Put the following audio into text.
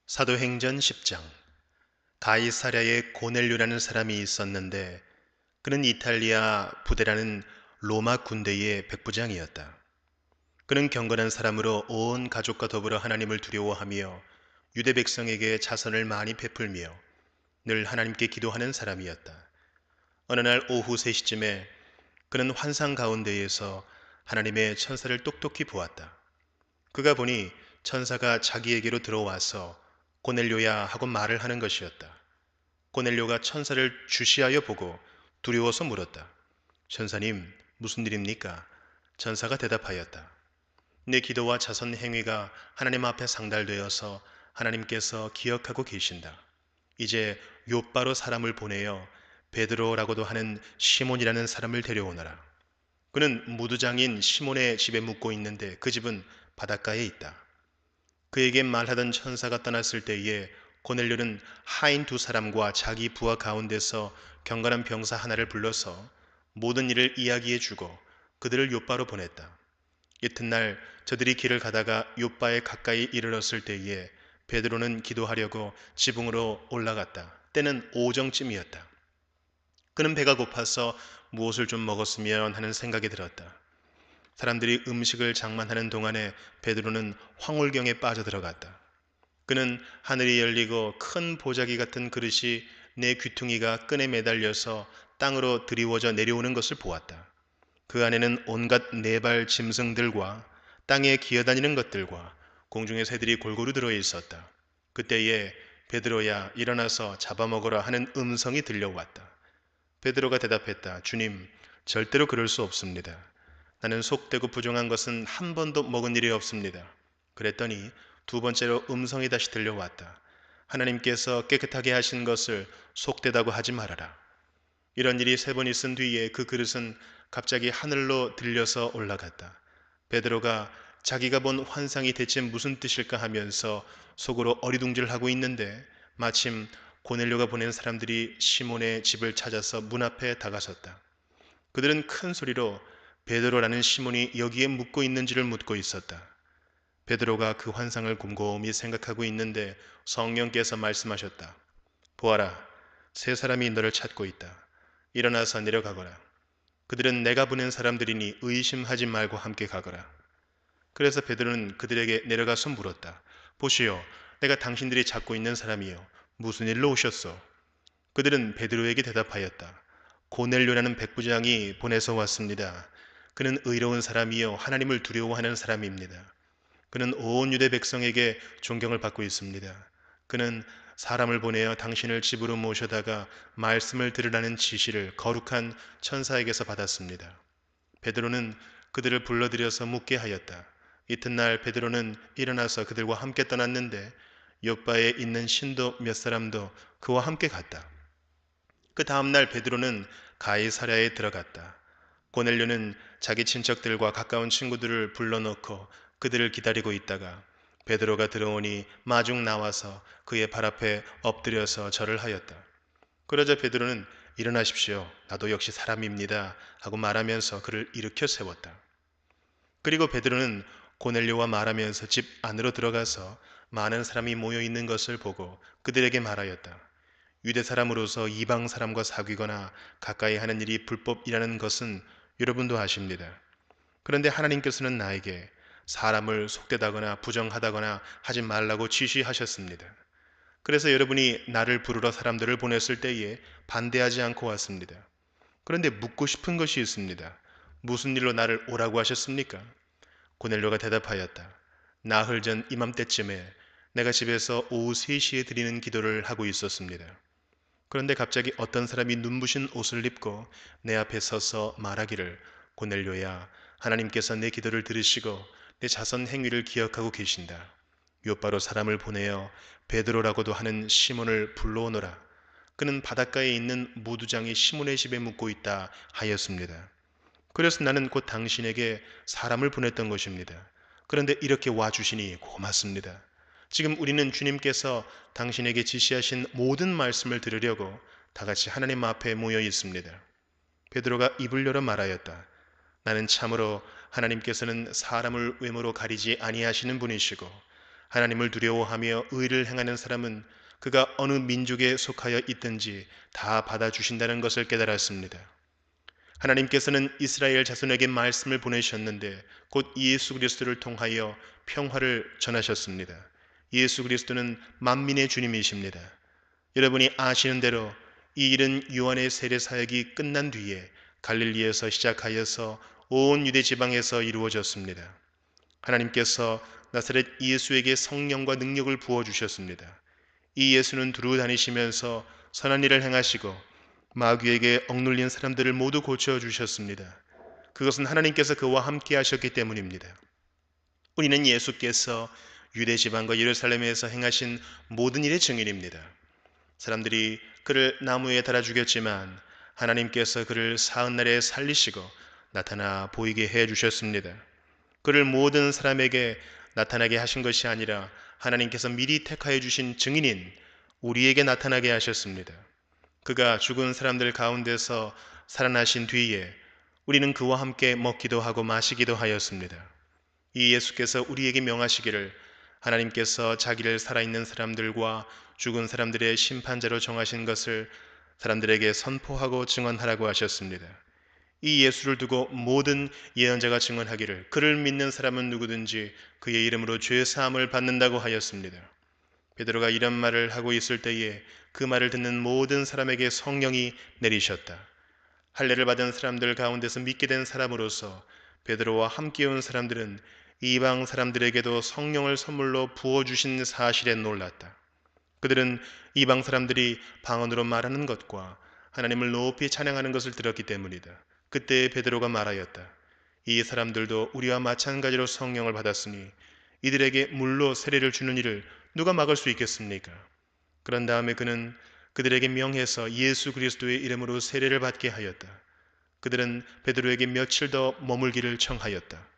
사도행전 10장. 가이사랴에 고넬료라는 사람이 있었는데 그는 이탈리아 부대라는 로마 군대의 백부장이었다. 그는 경건한 사람으로 온 가족과 더불어 하나님을 두려워하며 유대 백성에게 자선을 많이 베풀며 늘 하나님께 기도하는 사람이었다. 어느 날 오후 3시쯤에 그는 환상 가운데에서 하나님의 천사를 똑똑히 보았다. 그가 보니 천사가 자기에게로 들어와서 고넬료야 하고 말을 하는 것이었다. 고넬료가 천사를 주시하여 보고 두려워서 물었다. 천사님, 무슨 일입니까? 천사가 대답하였다. 내 기도와 자선 행위가 하나님 앞에 상달되어서 하나님께서 기억하고 계신다. 이제 욥바로 사람을 보내어 베드로라고도 하는 시몬이라는 사람을 데려오너라. 그는 무두장인 시몬의 집에 묵고 있는데 그 집은 바닷가에 있다. 그에게 말하던 천사가 떠났을 때에 고넬료는 하인 2사람과 자기 부하 가운데서 경건한 병사 하나를 불러서 모든 일을 이야기해 주고 그들을 욥바로 보냈다. 이튿날 저들이 길을 가다가 욥바에 가까이 이르렀을 때에 베드로는 기도하려고 지붕으로 올라갔다. 때는 오정쯤이었다. 그는 배가 고파서 무엇을 좀 먹었으면 하는 생각이 들었다. 사람들이 음식을 장만하는 동안에 베드로는 황홀경에 빠져들어갔다. 그는 하늘이 열리고 큰 보자기 같은 그릇이 내 귀퉁이가 끈에 매달려서 땅으로 드리워져 내려오는 것을 보았다. 그 안에는 온갖 네발 짐승들과 땅에 기어다니는 것들과 공중의 새들이 골고루 들어 있었다. 그때에 베드로야 일어나서 잡아먹으라 하는 음성이 들려왔다. 베드로가 대답했다. 주님, 절대로 그럴 수 없습니다. 나는 속되고 부정한 것은 한 번도 먹은 일이 없습니다. 그랬더니 2번째로 음성이 다시 들려왔다. 하나님께서 깨끗하게 하신 것을 속되다고 하지 말아라. 이런 일이 3번 있은 뒤에 그 그릇은 갑자기 하늘로 들려서 올라갔다. 베드로가 자기가 본 환상이 대체 무슨 뜻일까 하면서 속으로 어리둥절하고 있는데 마침 고넬료가 보낸 사람들이 시몬의 집을 찾아서 문 앞에 다가섰다. 그들은 큰 소리로 베드로라는 시몬이 여기에 묵고 있는지를 묻고 있었다. 베드로가 그 환상을 곰곰이 생각하고 있는데 성령께서 말씀하셨다. 보아라, 3사람이 너를 찾고 있다. 일어나서 내려가거라. 그들은 내가 보낸 사람들이니 의심하지 말고 함께 가거라. 그래서 베드로는 그들에게 내려가서 물었다. 보시오, 내가 당신들이 찾고 있는 사람이요. 무슨 일로 오셨소? 그들은 베드로에게 대답하였다. 고넬료라는 백부장이 보내서 왔습니다. 그는 의로운 사람이요 하나님을 두려워하는 사람입니다. 그는 온 유대 백성에게 존경을 받고 있습니다. 그는 사람을 보내어 당신을 집으로 모셔다가 말씀을 들으라는 지시를 거룩한 천사에게서 받았습니다. 베드로는 그들을 불러들여서 묻게 하였다. 이튿날 베드로는 일어나서 그들과 함께 떠났는데 욥바에 있는 신도 몇 사람도 그와 함께 갔다. 그 다음날 베드로는 가이사랴에 들어갔다. 고넬료는 자기 친척들과 가까운 친구들을 불러놓고 그들을 기다리고 있다가 베드로가 들어오니 마중 나와서 그의 발 앞에 엎드려서 절을 하였다. 그러자 베드로는 일어나십시오. 나도 역시 사람입니다. 하고 말하면서 그를 일으켜 세웠다. 그리고 베드로는 고넬료와 말하면서 집 안으로 들어가서 많은 사람이 모여 있는 것을 보고 그들에게 말하였다. 유대 사람으로서 이방 사람과 사귀거나 가까이 하는 일이 불법이라는 것은 여러분도 아십니다. 그런데 하나님께서는 나에게 사람을 속되다거나 부정하다거나 하지 말라고 지시하셨습니다. 그래서 여러분이 나를 부르러 사람들을 보냈을 때에 반대하지 않고 왔습니다. 그런데 묻고 싶은 것이 있습니다. 무슨 일로 나를 오라고 하셨습니까? 고넬료가 대답하였다. 나흘 전 이맘때쯤에 내가 집에서 오후 3시에 드리는 기도를 하고 있었습니다. 그런데 갑자기 어떤 사람이 눈부신 옷을 입고 내 앞에 서서 말하기를 고넬료야, 하나님께서 내 기도를 들으시고 내 자선 행위를 기억하고 계신다. 욥바로 사람을 보내어 베드로라고도 하는 시몬을 불러오너라. 그는 바닷가에 있는 무두장이 시몬의 집에 묵고 있다 하였습니다. 그래서 나는 곧 당신에게 사람을 보냈던 것입니다. 그런데 이렇게 와주시니 고맙습니다. 지금 우리는 주님께서 당신에게 지시하신 모든 말씀을 들으려고 다 같이 하나님 앞에 모여 있습니다. 베드로가 입을 열어 말하였다. 나는 참으로 하나님께서는 사람을 외모로 가리지 아니하시는 분이시고 하나님을 두려워하며 의를 행하는 사람은 그가 어느 민족에 속하여 있든지 다 받아주신다는 것을 깨달았습니다. 하나님께서는 이스라엘 자손에게 말씀을 보내셨는데 곧 예수 그리스도를 통하여 평화를 전하셨습니다. 예수 그리스도는 만민의 주님이십니다. 여러분이 아시는 대로 이 일은 요한의 세례 사역이 끝난 뒤에 갈릴리에서 시작하여서 온 유대 지방에서 이루어졌습니다. 하나님께서 나사렛 예수에게 성령과 능력을 부어 주셨습니다. 이 예수는 두루 다니시면서 선한 일을 행하시고 마귀에게 억눌린 사람들을 모두 고쳐 주셨습니다. 그것은 하나님께서 그와 함께 하셨기 때문입니다. 우리는 예수께서 유대 지방과 예루살렘에서 행하신 모든 일의 증인입니다. 사람들이 그를 나무에 달아 죽였지만 하나님께서 그를 사흘 날에 살리시고 나타나 보이게 해 주셨습니다. 그를 모든 사람에게 나타나게 하신 것이 아니라 하나님께서 미리 택하여 주신 증인인 우리에게 나타나게 하셨습니다. 그가 죽은 사람들 가운데서 살아나신 뒤에 우리는 그와 함께 먹기도 하고 마시기도 하였습니다. 이 예수께서 우리에게 명하시기를 하나님께서 자기를 살아있는 사람들과 죽은 사람들의 심판자로 정하신 것을 사람들에게 선포하고 증언하라고 하셨습니다. 이 예수를 두고 모든 예언자가 증언하기를 그를 믿는 사람은 누구든지 그의 이름으로 죄 사함을 받는다고 하였습니다. 베드로가 이런 말을 하고 있을 때에 그 말을 듣는 모든 사람에게 성령이 내리셨다. 할례를 받은 사람들 가운데서 믿게 된 사람으로서 베드로와 함께 온 사람들은 이방 사람들에게도 성령을 선물로 부어주신 사실에 놀랐다. 그들은 이방 사람들이 방언으로 말하는 것과 하나님을 높이 찬양하는 것을 들었기 때문이다. 그때 베드로가 말하였다. 이 사람들도 우리와 마찬가지로 성령을 받았으니 이들에게 물로 세례를 주는 일을 누가 막을 수 있겠습니까? 그런 다음에 그는 그들에게 명해서 예수 그리스도의 이름으로 세례를 받게 하였다. 그들은 베드로에게 며칠 더 머물기를 청하였다.